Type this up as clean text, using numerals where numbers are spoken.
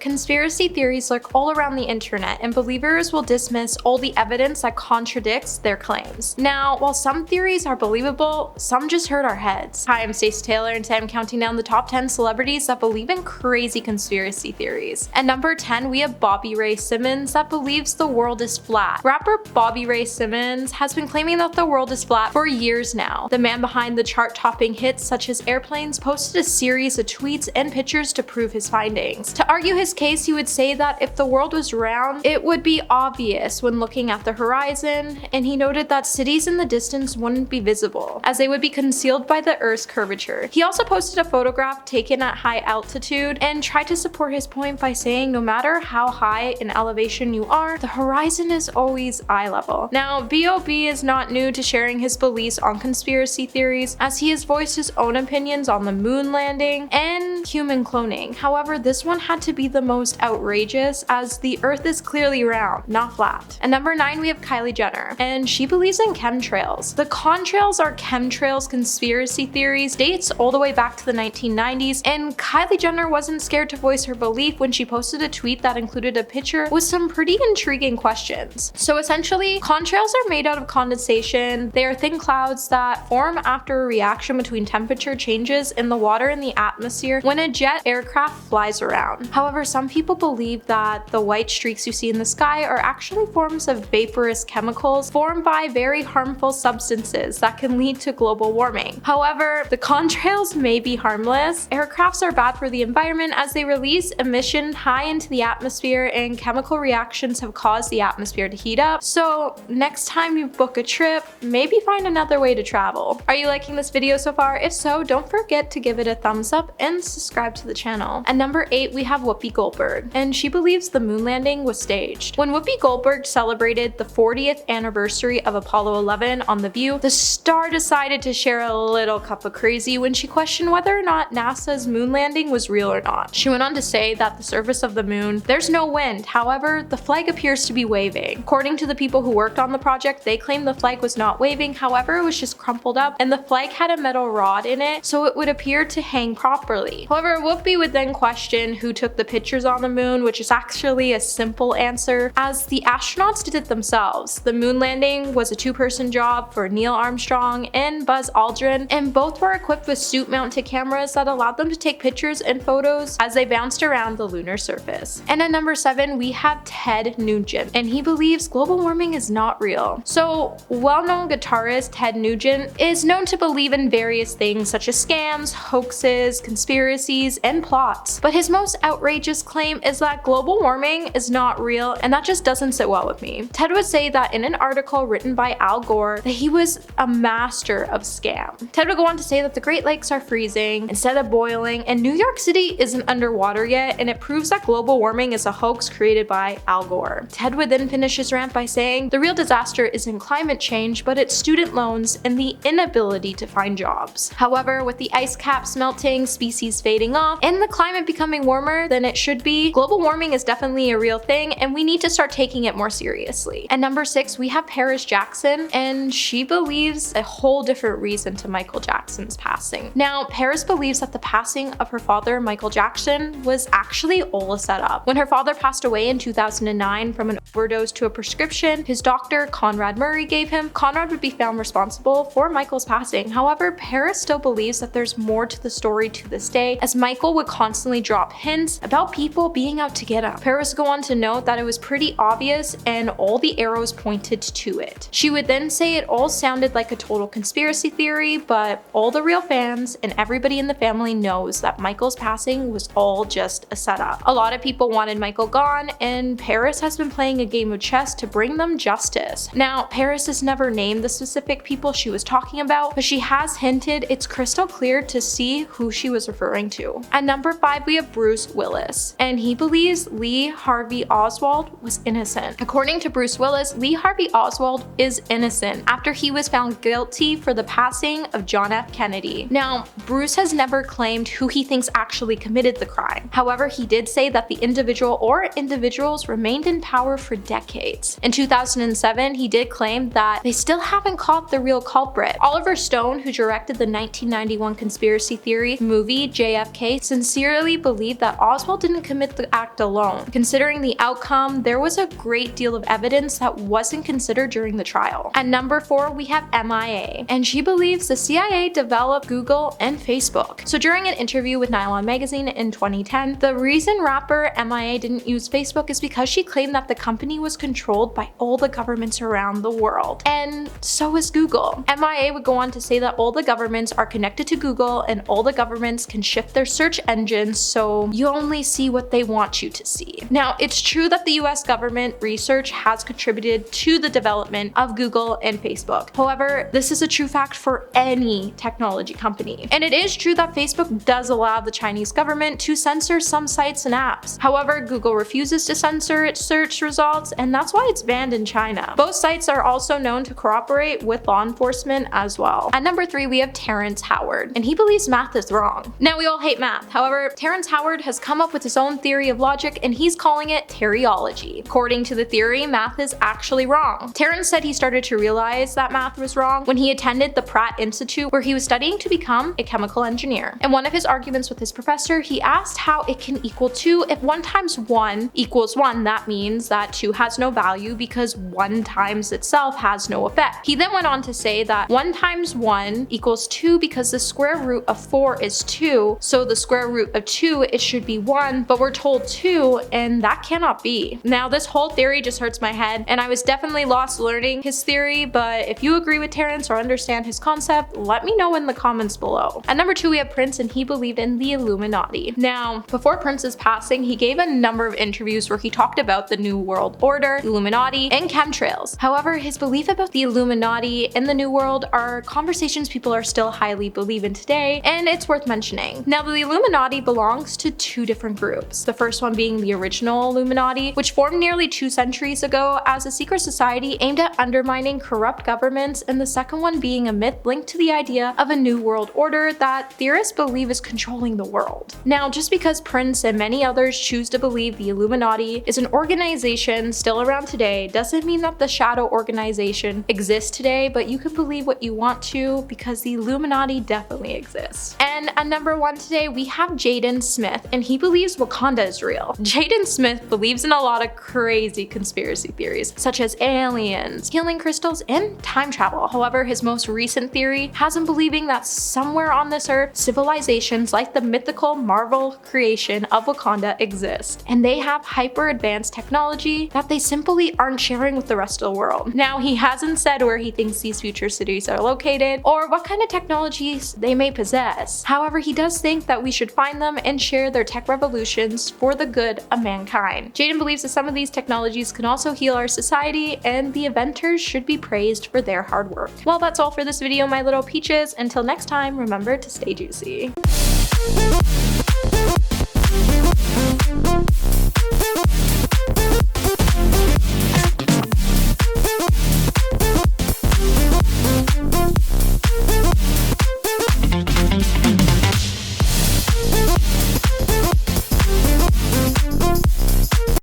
conspiracy theories lurk all around the internet, and believers will dismiss all the evidence that contradicts their claims. Now, while some theories are believable, some just hurt our heads. Hi, I'm Stacey Taylor, and today I'm counting down the top 10 celebrities that believe in crazy conspiracy theories. At number 10, we have Bobby Ray Simmons that believes the world is flat. Rapper Bobby Ray Simmons has been claiming that the world is flat for years now. The man behind the chart-topping hits such as Airplanes posted a series of tweets and pictures to prove his findings. To argue his case, he would say that if the world was round, it would be obvious when looking at the horizon, and he noted that cities in the distance wouldn't be visible, as they would be concealed by the Earth's curvature. He also posted a photograph taken at high altitude and tried to support his point by saying no matter how high in elevation you are, the horizon is always eye level. Now, B.o.B is not new to sharing his beliefs on conspiracy theories, as he has voiced his own opinions on the moon landing and human cloning. However, this one had to be the most outrageous, as the Earth is clearly round, not flat. At number 9, we have Kylie Jenner, and she believes in chemtrails. The contrails are chemtrails conspiracy theories, dates all the way back to the 1990s, and Kylie Jenner wasn't scared to voice her belief when she posted a tweet that included a picture with some pretty intriguing questions. So essentially, contrails are made out of condensation. They are thin clouds that form after a reaction between temperature changes in the water in the atmosphere when a jet aircraft flies around. However, some people believe that the white streaks you see in the sky are actually forms of vaporous chemicals formed by very harmful substances that can lead to global warming. However, the contrails may be harmless. Aircrafts are bad for the environment as they release emission high into the atmosphere, and chemical reactions have caused the atmosphere to heat up. So next time you book a trip, maybe find another way to travel. Are you liking this video so far? If so, don't forget to give it a thumbs up and subscribe to the channel. At number 8, we have Whoopi Goldberg, and she believes the moon landing was staged. When Whoopi Goldberg celebrated the 40th anniversary of Apollo 11 on The View, the star decided to share a little cup of crazy when she questioned whether or not NASA's moon landing was real or not. She went on to say that the surface of the moon, there's no wind, however, the flag appears to be waving. According to the people who worked on the project, they claimed the flag was not waving, however, it was just crumpled up, and the flag had a metal rod in it, so it would appear to hang properly. However, Whoopi would then question who took the pictures on the moon, which is actually a simple answer, as the astronauts did it themselves. The moon landing was a two-person job for Neil Armstrong and Buzz Aldrin, and both were equipped with suit-mounted cameras that allowed them to take pictures and photos as they bounced around the lunar surface. And at number 7, we have Ted Nugent, and he believes global warming is not real. So, well-known guitarist Ted Nugent is known to believe in various things such as scams, hoaxes, conspiracies, and plots. But his most outrageous claim is that global warming is not real, and that just doesn't sit well with me. Ted would say that in an article written by Al Gore that he was a master of scam. Ted would go on to say that the Great Lakes are freezing instead of boiling, and New York City isn't underwater yet, and it proves that global warming is a hoax created by Al Gore. Ted would then finish his rant by saying the real disaster isn't climate change, but it's student loans and the inability to find jobs. However, with the ice caps melting, species fading off, and the climate becoming warmer than it should be, global warming is definitely a real thing, and we need to start taking it more seriously. At number 6, we have Paris Jackson, and she believes a whole different reason to Michael Jackson's passing. Now, Paris believes that the passing of her father, Michael Jackson, was actually all a setup. When her father passed away in 2009 from an overdose to a prescription his doctor, Conrad Murray, gave him, Conrad would be found responsible for Michael's passing. However, Paris still believes that there's more to the story to this day, as Michael would constantly drop hints about people being out to get him. Paris would go on to note that it was pretty obvious and all the arrows pointed to it. She would then say it all sounded like a total conspiracy theory, but all the real fans and everybody in the family knows that Michael's passing was all just a setup. A lot of people wanted Michael gone, and Paris has been playing a game of chess to bring them justice. Now, Paris has never named the specific people she was talking about, but she has hinted it's crystal clear to see who she was referring to. At number 5, we have Bruce Willis, and he believes Lee Harvey Oswald was innocent. According to Bruce Willis, Lee Harvey Oswald is innocent after he was found guilty for the passing of John F. Kennedy. Now, Bruce has never claimed who he thinks actually committed the crime. However, he did say that the individual or individuals remained in power for decades. In 2007, he did claim that they still haven't caught the real culprit. Oliver Stone, who directed the 1991 conspiracy theory movie JFK, sincerely believed that Oswald didn't didn't commit the act alone. Considering the outcome, there was a great deal of evidence that wasn't considered during the trial. At number 4, we have MIA, and she believes the CIA developed Google and Facebook. So during an interview with Nylon magazine in 2010, the reason rapper MIA didn't use Facebook is because she claimed that the company was controlled by all the governments around the world. And so is Google. MIA would go on to say that all the governments are connected to Google and all the governments can shift their search engines so you only see what they want you to see. Now, it's true that the US government research has contributed to the development of Google and Facebook. However, this is a true fact for any technology company. And it is true that Facebook does allow the Chinese government to censor some sites and apps. However, Google refuses to censor its search results, and that's why it's banned in China. Both sites are also known to cooperate with law enforcement as well. At number 3, we have Terrence Howard, and he believes math is wrong. Now, we all hate math. However, Terrence Howard has come up with his own theory of logic, and he's calling it Terryology. According to the theory, math is actually wrong. Terrence said he started to realize that math was wrong when he attended the Pratt Institute, where he was studying to become a chemical engineer. In one of his arguments with his professor, he asked how it can equal 2 if 1 times 1 equals 1. That means that 2 has no value because 1 times itself has no effect. He then went on to say that 1 times 1 equals 2 because the square root of 4 is 2, so the square root of 2, it should be 1, but we're told 2, and that cannot be. Now, this whole theory just hurts my head, and I was definitely lost learning his theory, but if you agree with Terrence or understand his concept, let me know in the comments below. At number 2, we have Prince, and he believed in the Illuminati. Now, before Prince's passing, he gave a number of interviews where he talked about the New World Order, Illuminati, and Chem Trails. However, his belief about the Illuminati and the New World are conversations people are still highly believe in today, and it's worth mentioning. Now, the Illuminati belongs to 2 different groups. The first one being the original Illuminati, which formed nearly 2 centuries ago as a secret society aimed at undermining corrupt governments, and the second one being a myth linked to the idea of a new world order that theorists believe is controlling the world. Now, just because Prince and many others choose to believe the Illuminati is an organization still around today doesn't mean that the shadow organization exists today, but you can believe what you want to because the Illuminati definitely exists. And at number 1 today, we have Jaden Smith, and he believes Wakanda is real. Jaden Smith believes in a lot of crazy conspiracy theories, such as aliens, healing crystals, and time travel. However, his most recent theory has him believing that somewhere on this earth, civilizations like the mythical Marvel creation of Wakanda exist, and they have hyper advanced technology that they simply aren't sharing with the rest of the world. Now, he hasn't said where he thinks these future cities are located or what kind of technologies they may possess. However, he does think that we should find them and share their tech revolutions for the good of mankind. Jaden believes that some of these technologies can also heal our society, and the inventors should be praised for their hard work. Well, that's all for this video, my little peaches. Until next time, remember to stay juicy.